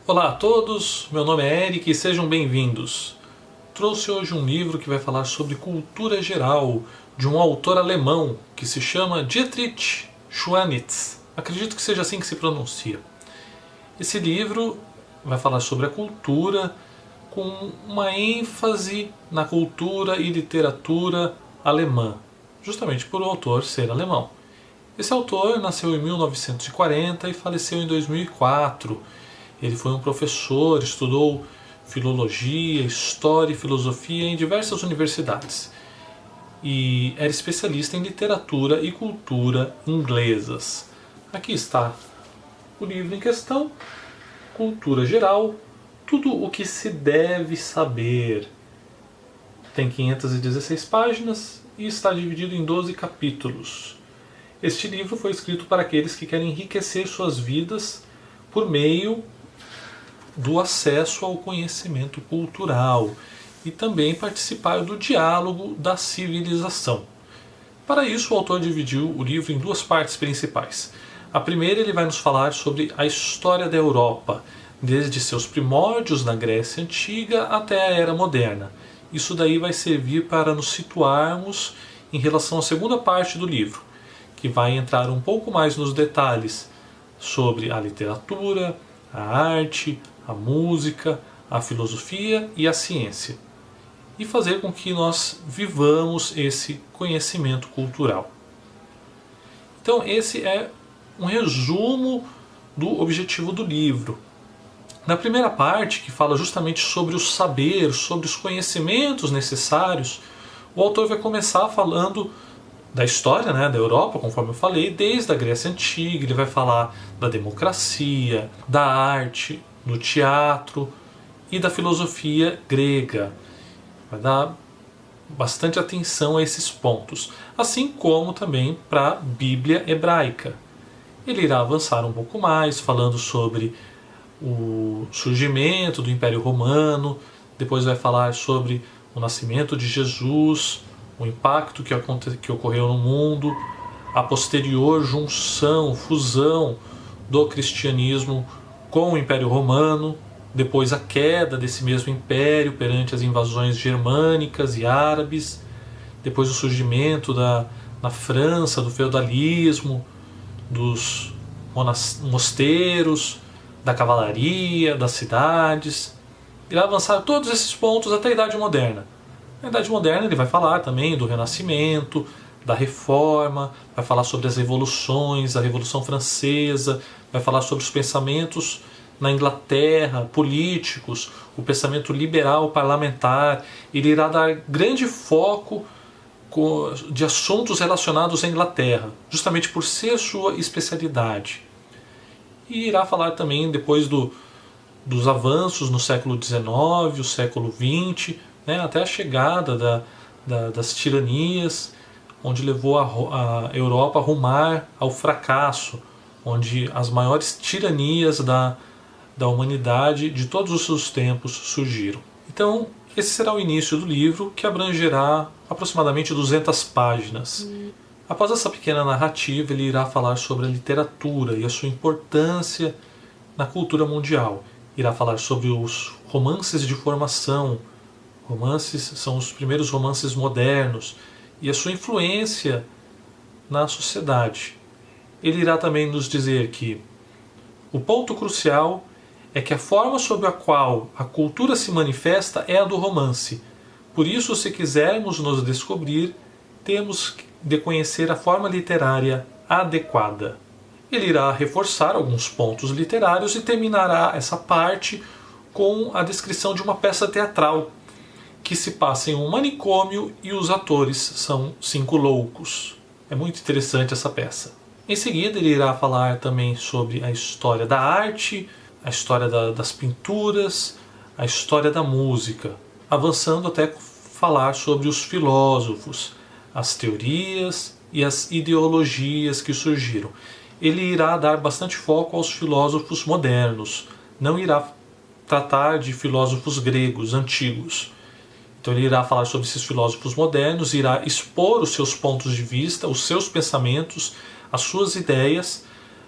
Olá a todos, meu nome é Eric e sejam bem-vindos. Trouxe hoje um livro que vai falar sobre cultura geral, de um autor alemão que se chama Dietrich Schwanitz. Acredito que seja assim que se pronuncia. Esse livro vai falar sobre a cultura com uma ênfase na cultura e literatura alemã, justamente por o autor ser alemão. Esse autor nasceu em 1940 e faleceu em 2004. Ele foi um professor, estudou filologia, história e filosofia em diversas universidades e era especialista em literatura e cultura inglesas. Aqui está o livro em questão, Cultura Geral, tudo o que se deve saber. Tem 516 páginas e está dividido em 12 capítulos. Este livro foi escrito para aqueles que querem enriquecer suas vidas por meio do acesso ao conhecimento cultural e também participar do diálogo da civilização. Para isso, o autor dividiu o livro em duas partes principais. A primeira, ele vai nos falar sobre a história da Europa, desde seus primórdios na Grécia Antiga até a Era Moderna. Isso daí vai servir para nos situarmos em relação à segunda parte do livro, que vai entrar um pouco mais nos detalhes sobre a literatura, a arte, a música, a filosofia e a ciência, e fazer com que nós vivamos esse conhecimento cultural. Então esse é um resumo do objetivo do livro. Na primeira parte, que fala justamente sobre o saber, sobre os conhecimentos necessários, o autor vai começar falando da história, da Europa, conforme eu falei, desde a Grécia Antiga. Ele vai falar da democracia, da arte, do teatro e da filosofia grega. Vai dar bastante atenção a esses pontos, assim como também para a Bíblia hebraica. Ele irá avançar um pouco mais, falando sobre o surgimento do Império Romano, depois vai falar sobre o nascimento de Jesus, o impacto que ocorreu no mundo, a posterior junção, fusão do cristianismo com o Império Romano, depois a queda desse mesmo império perante as invasões germânicas e árabes, depois o surgimento na França do feudalismo, dos mosteiros, da cavalaria, das cidades. Irá avançar todos esses pontos até a Idade Moderna. Na Idade Moderna ele vai falar também do Renascimento, da Reforma, vai falar sobre as revoluções, a Revolução Francesa, vai falar sobre os pensamentos na Inglaterra, políticos, o pensamento liberal parlamentar. Ele irá dar grande foco de assuntos relacionados à Inglaterra, justamente por ser sua especialidade. E irá falar também depois dos avanços no século XIX, o século XX, até a chegada das tiranias, onde levou a Europa a rumar ao fracasso, onde as maiores tiranias da humanidade de todos os tempos surgiram. Então, esse será o início do livro, que abrangerá aproximadamente 200 páginas. Após essa pequena narrativa, ele irá falar sobre a literatura e a sua importância na cultura mundial. Irá falar sobre os romances de formação. Romances são os primeiros romances modernos e a sua influência na sociedade. Ele irá também nos dizer que o ponto crucial é que a forma sob a qual a cultura se manifesta é a do romance. Por isso, se quisermos nos descobrir, temos de conhecer a forma literária adequada. Ele irá reforçar alguns pontos literários e terminará essa parte com a descrição de uma peça teatral que se passa em um manicômio e os atores são 5 loucos. É muito interessante essa peça. Em seguida, ele irá falar também sobre a história da arte, a história das pinturas, a história da música, avançando até falar sobre os filósofos, as teorias e as ideologias que surgiram. Ele irá dar bastante foco aos filósofos modernos, não irá tratar de filósofos gregos antigos. Então ele irá falar sobre esses filósofos modernos, irá expor os seus pontos de vista, os seus pensamentos, as suas ideias,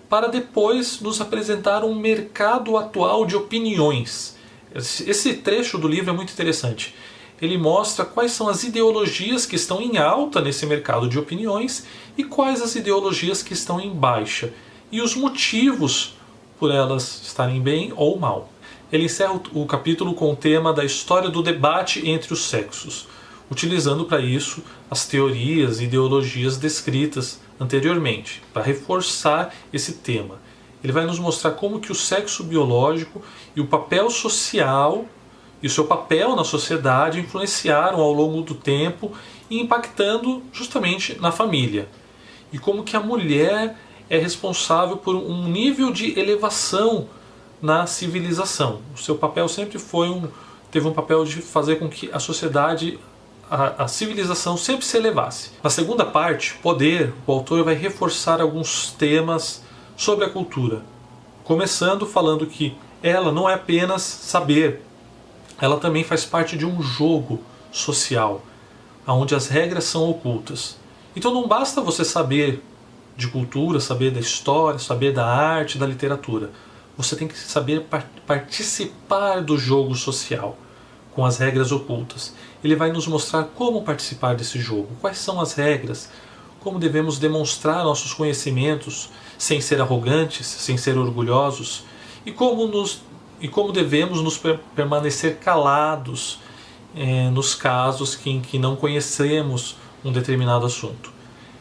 para depois nos apresentar um mercado atual de opiniões. Esse trecho do livro é muito interessante. Ele mostra quais são as ideologias que estão em alta nesse mercado de opiniões e quais as ideologias que estão em baixa, e os motivos por elas estarem bem ou mal. Ele encerra o capítulo com o tema da história do debate entre os sexos, utilizando para isso as teorias e ideologias descritas anteriormente, para reforçar esse tema. Ele vai nos mostrar como que o sexo biológico e o papel social e o seu papel na sociedade influenciaram ao longo do tempo e impactando justamente na família. E como que a mulher é responsável por um nível de elevação na civilização. O seu papel sempre teve um papel de fazer com que a sociedade, a civilização sempre se elevasse. Na segunda parte, Poder, o autor vai reforçar alguns temas sobre a cultura. Começando falando que ela não é apenas saber, ela também faz parte de um jogo social, onde as regras são ocultas. Então não basta você saber de cultura, saber da história, saber da arte, da literatura. Você tem que saber participar do jogo social, com as regras ocultas. Ele vai nos mostrar como participar desse jogo, quais são as regras, como devemos demonstrar nossos conhecimentos sem ser arrogantes, sem ser orgulhosos, e como devemos nos permanecer calados nos casos em que não conhecemos um determinado assunto.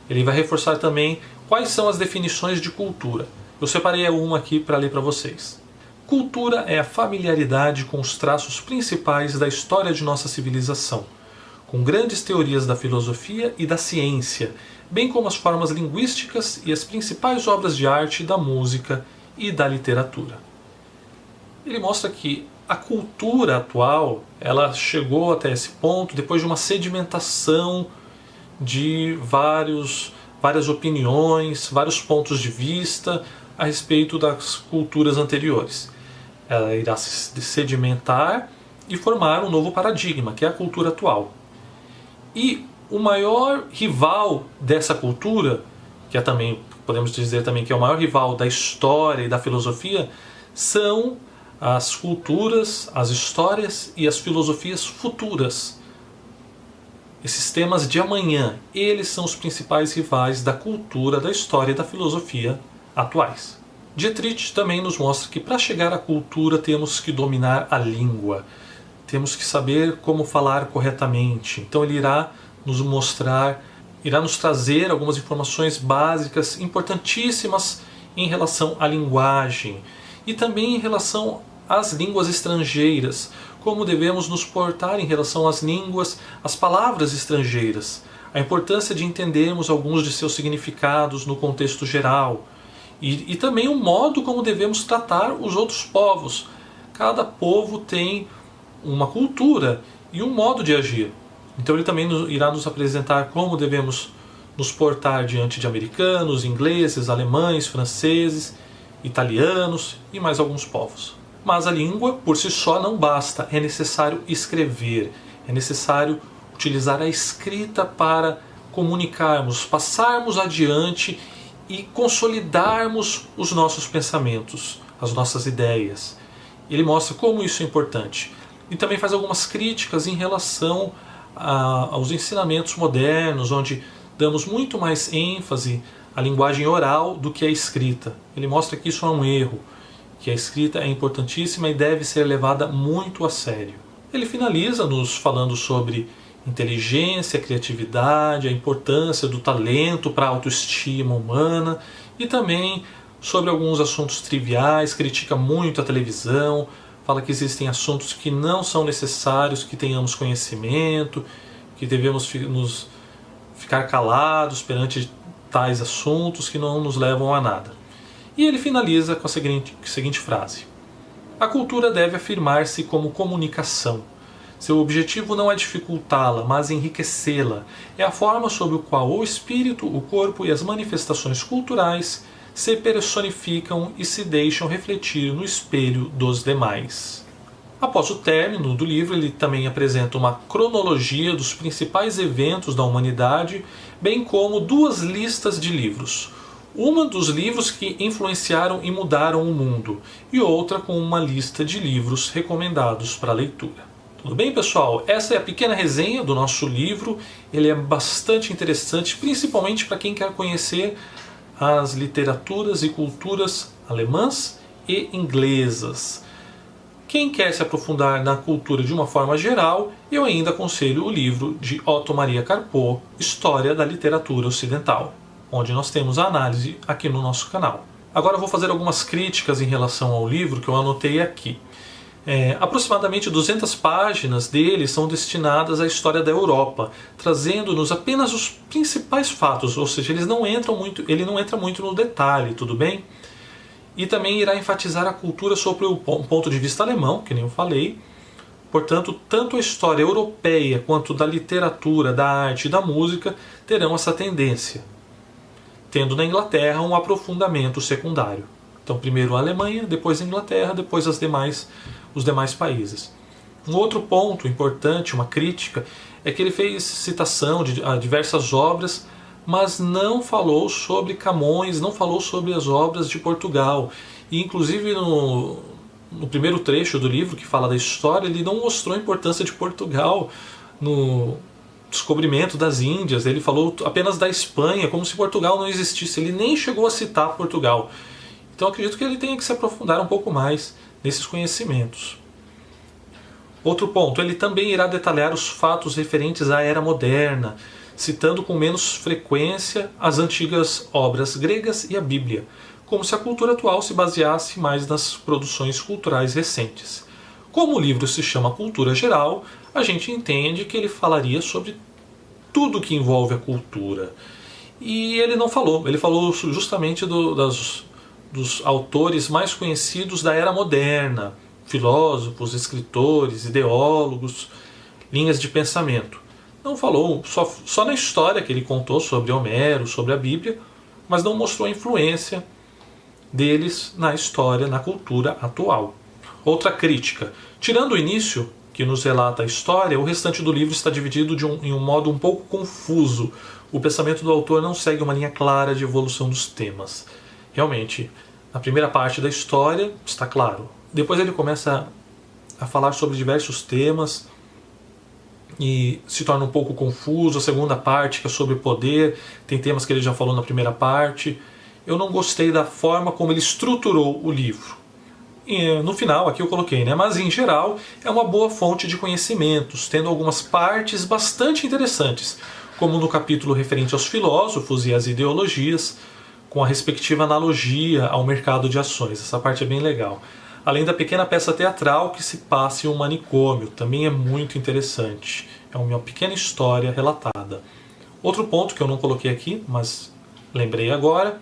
Ele vai reforçar também quais são as definições de cultura. Eu separei uma aqui para ler para vocês. Cultura é a familiaridade com os traços principais da história de nossa civilização, com grandes teorias da filosofia e da ciência, bem como as formas linguísticas e as principais obras de arte, da música e da literatura. Ele mostra que a cultura atual, ela chegou até esse ponto depois de uma sedimentação de várias opiniões, vários pontos de vista a respeito das culturas anteriores. Ela irá se sedimentar e formar um novo paradigma, que é a cultura atual. E o maior rival dessa cultura, que é também, podemos dizer também que é o maior rival da história e da filosofia, são as culturas, as histórias e as filosofias futuras. Esses temas de amanhã, eles são os principais rivais da cultura, da história e da filosofia atuais. Dietrich também nos mostra que para chegar à cultura temos que dominar a língua, temos que saber como falar corretamente. Então ele irá nos trazer algumas informações básicas importantíssimas em relação à linguagem e também em relação às línguas estrangeiras, como devemos nos portar em relação às línguas, às palavras estrangeiras, a importância de entendermos alguns de seus significados no contexto geral, e também o modo como devemos tratar os outros povos. Cada povo tem uma cultura e um modo de agir. Então ele também irá nos apresentar como devemos nos portar diante de americanos, ingleses, alemães, franceses, italianos e mais alguns povos. Mas a língua por si só não basta, é necessário escrever, é necessário utilizar a escrita para comunicarmos, passarmos adiante e consolidarmos os nossos pensamentos, as nossas ideias. Ele mostra como isso é importante. E também faz algumas críticas em relação aos ensinamentos modernos, onde damos muito mais ênfase à linguagem oral do que à escrita. Ele mostra que isso é um erro, que a escrita é importantíssima e deve ser levada muito a sério. Ele finaliza nos falando sobre inteligência, criatividade, a importância do talento para a autoestima humana e também sobre alguns assuntos triviais, critica muito a televisão, fala que existem assuntos que não são necessários que tenhamos conhecimento, que devemos ficar calados perante tais assuntos que não nos levam a nada. E ele finaliza com a seguinte frase: a cultura deve afirmar-se como comunicação. Seu objetivo não é dificultá-la, mas enriquecê-la. É a forma sob a qual o espírito, o corpo e as manifestações culturais se personificam e se deixam refletir no espelho dos demais. Após o término do livro, ele também apresenta uma cronologia dos principais eventos da humanidade, bem como duas listas de livros. Uma dos livros que influenciaram e mudaram o mundo, e outra com uma lista de livros recomendados para leitura. Tudo bem, pessoal? Essa é a pequena resenha do nosso livro. Ele é bastante interessante, principalmente para quem quer conhecer as literaturas e culturas alemãs e inglesas. Quem quer se aprofundar na cultura de uma forma geral, eu ainda aconselho o livro de Otto Maria Carpo, História da Literatura Ocidental, onde nós temos a análise aqui no nosso canal. Agora eu vou fazer algumas críticas em relação ao livro que eu anotei aqui. Aproximadamente 200 páginas dele são destinadas à história da Europa, trazendo-nos apenas os principais fatos, ou seja, ele não entra muito no detalhe, tudo bem? E também irá enfatizar a cultura sobre o ponto de vista alemão, que nem eu falei. Portanto, tanto a história europeia quanto da literatura, da arte e da música terão essa tendência, tendo na Inglaterra um aprofundamento secundário. Então, primeiro a Alemanha, depois a Inglaterra, depois os demais países. Um outro ponto importante, uma crítica, é que ele fez citação a diversas obras, mas não falou sobre Camões, não falou sobre as obras de Portugal. E inclusive no primeiro trecho do livro, que fala da história, ele não mostrou a importância de Portugal no descobrimento das Índias. Ele falou apenas da Espanha, como se Portugal não existisse. Ele nem chegou a citar Portugal. Então acredito que ele tenha que se aprofundar um pouco mais nesses conhecimentos. Outro ponto, ele também irá detalhar os fatos referentes à Era Moderna, citando com menos frequência as antigas obras gregas e a Bíblia, como se a cultura atual se baseasse mais nas produções culturais recentes. Como o livro se chama Cultura Geral, a gente entende que ele falaria sobre tudo que envolve a cultura. E ele não falou, ele falou justamente dos autores mais conhecidos da Era Moderna, filósofos, escritores, ideólogos, linhas de pensamento. Não falou só na história que ele contou sobre Homero, sobre a Bíblia, mas não mostrou a influência deles na história, na cultura atual. Outra crítica. Tirando o início, que nos relata a história, o restante do livro está dividido em um modo um pouco confuso. O pensamento do autor não segue uma linha clara de evolução dos temas. Realmente, na primeira parte da história está claro. Depois ele começa a falar sobre diversos temas e se torna um pouco confuso. A segunda parte, que é sobre poder, tem temas que ele já falou na primeira parte. Eu não gostei da forma como ele estruturou o livro. E no final, aqui eu coloquei, né? Mas em geral é uma boa fonte de conhecimentos, tendo algumas partes bastante interessantes, como no capítulo referente aos filósofos e às ideologias, com a respectiva analogia ao mercado de ações. Essa parte é bem legal. Além da pequena peça teatral que se passa em um manicômio, também é muito interessante. É uma pequena história relatada. Outro ponto que eu não coloquei aqui, mas lembrei agora,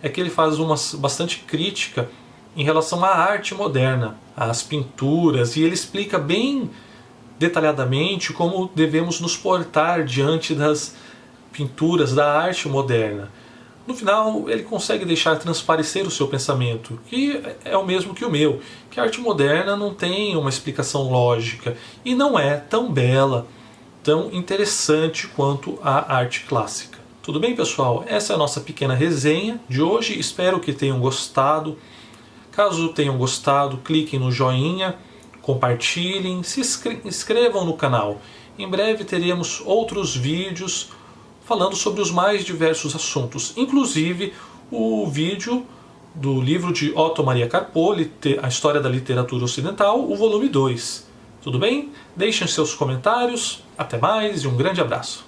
é que ele faz bastante crítica em relação à arte moderna, às pinturas, e ele explica bem detalhadamente como devemos nos portar diante das pinturas, da arte moderna. No final, ele consegue deixar transparecer o seu pensamento, que é o mesmo que o meu, que a arte moderna não tem uma explicação lógica e não é tão bela, tão interessante quanto a arte clássica. Tudo bem, pessoal? Essa é a nossa pequena resenha de hoje. Espero que tenham gostado. Caso tenham gostado, cliquem no joinha, compartilhem, se inscrevam no canal. Em breve teremos outros vídeos falando sobre os mais diversos assuntos, inclusive o vídeo do livro de Otto Maria Carpo, A História da Literatura Ocidental, o volume 2. Tudo bem? Deixem seus comentários, até mais e um grande abraço.